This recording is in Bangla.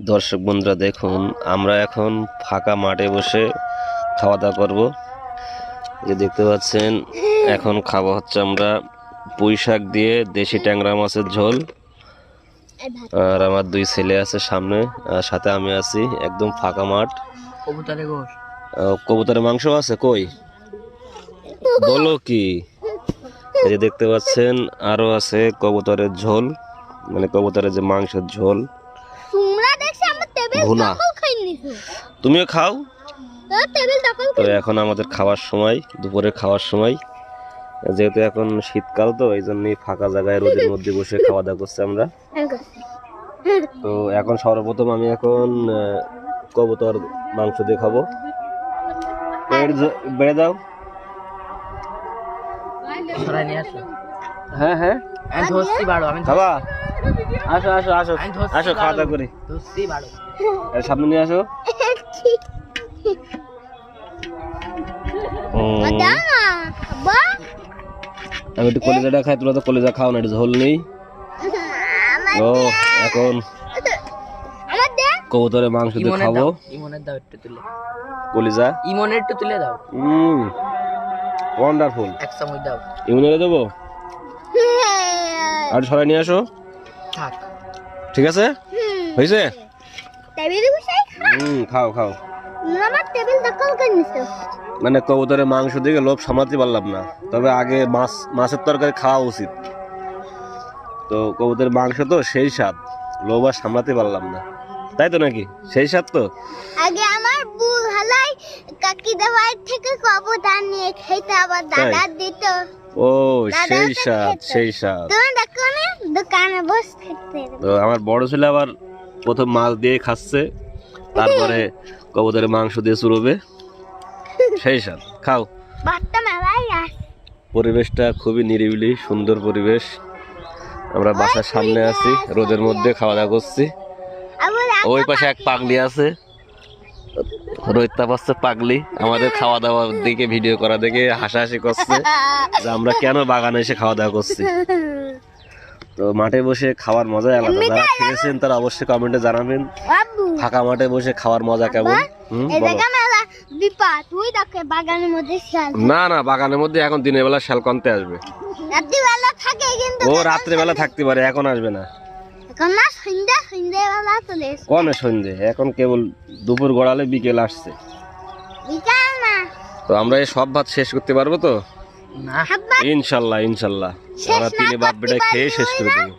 দর্শক বন্ধুরা দেখুন, আমরা এখন ফাঁকা মাঠে বসে খাওয়া দাওয়া করবো। যে দেখতে পাচ্ছেন, এখন খাওয়া হচ্ছে আমরা পুঁই শাক দিয়ে দেশি ট্যাংরা মাছের ঝোল। আর আমার দুই ছেলে আছে সামনে, আর সাথে আমি আছি। একদম ফাঁকা মাঠ। কবুতরের মাংস আছে কই বলো কি? এই যে দেখতে পাচ্ছেন, আরো আছে কবুতরের ঝোল, মানে কবুতরের যে মাংসের ঝোল ভুনা। তুমিও খাও। তো এখন আমাদের খাওয়ার সময়, দুপুরে খাওয়ার সময়, যেহেতু এখন শীতকাল, তো এই জন্যই ফাঁকা জায়গায় রোদের মধ্যে বসে খাওয়া দাওয়া করছি আমরা। তো এখন সর্বপ্রথম আমি এখন কবুতর মাংস দিয়ে খাবো। বেড়ে দাও। হ্যাঁ হ্যাঁ, খাবা? আসো আসো আসো আসো, খাওয়া দাওয়া করি। সামনে নিয়ে আসো। আমি একটু কলিজাটা খাই, তোমরা তো কলিজা খাও না, একটু ঝোল নেই। ও এখন কবুতরের মাংস দিয়ে খাবো। কলিজা ইমনের একটু তুলে দাও। ওয়ান্ডারফুল। এক চামচ দাও। ইমনের দেবো। আর সরাই নিয়ে আসো। ঠিক আছে, হয়েছে? খাও খাও। মানে কবুতরের মাংস দিকে লোভ সামলাতে পারলাম না, তবে আগে মাছের তরকারি খাওয়া উচিত। তো কবুতরের মাংস তো সেই স্বাদ, লোভ আর সামলাতে পারলাম না, তাই তো নাকি? সেই স্বাদ তো। আগে আমার বুহালাই কাকিদের বাড়ি থেকে কবুতর নিয়ে খেতে, আবার দাদা দিত। ও সেই স্বাদ, সেই স্বাদ। তুমি দেখো না, দোকানে বসে খেতে। তো আমার বড় ছেলে আবার প্রথম মাছ দিয়ে খাচ্ছে, তারপরে কবুতরের মাংস দিয়ে চুরবে। সেই স্বাদ, খাও। পরিবেশটা খুবই নিরিবিলি, সুন্দর পরিবেশ। আমরা বাসার সামনে আছি, রোদের মধ্যে খাওয়া দাওয়া করছি। ওই পাশে এক পাগলি আছে, রোহিত পাচ্ছে পাগলি, আমাদের খাওয়া দাওয়ার দিকে ভিডিও করা দেখে হাসাহাসি করছে যে আমরা কেন বাগানে এসে খাওয়া দাওয়া করছি। তো মাঠে বসে খাওয়ার মজা আলাদা। যারা খেয়েছেন তারা অবশ্যই কমেন্টে জানাবেন ফাঁকা মাঠে বসে খাওয়ার মজা কেমন। না না, বাগানের মধ্যে এখন দিনের বেলা শাল কনতে আসবে। ও রাত্রে বেলা থাকতে পারে, এখন আসবে না। কনে সন্ধ্যে, এখন কেবল দুপুর গড়ালে বিকেল আসছে। তো আমরা এই সব ভাত শেষ করতে পারবো তো? ইনশাল্লাহ ইনশাল্লাহ, আমরা 3 বাপ বেটা খেয়ে শেষ করে দেবো।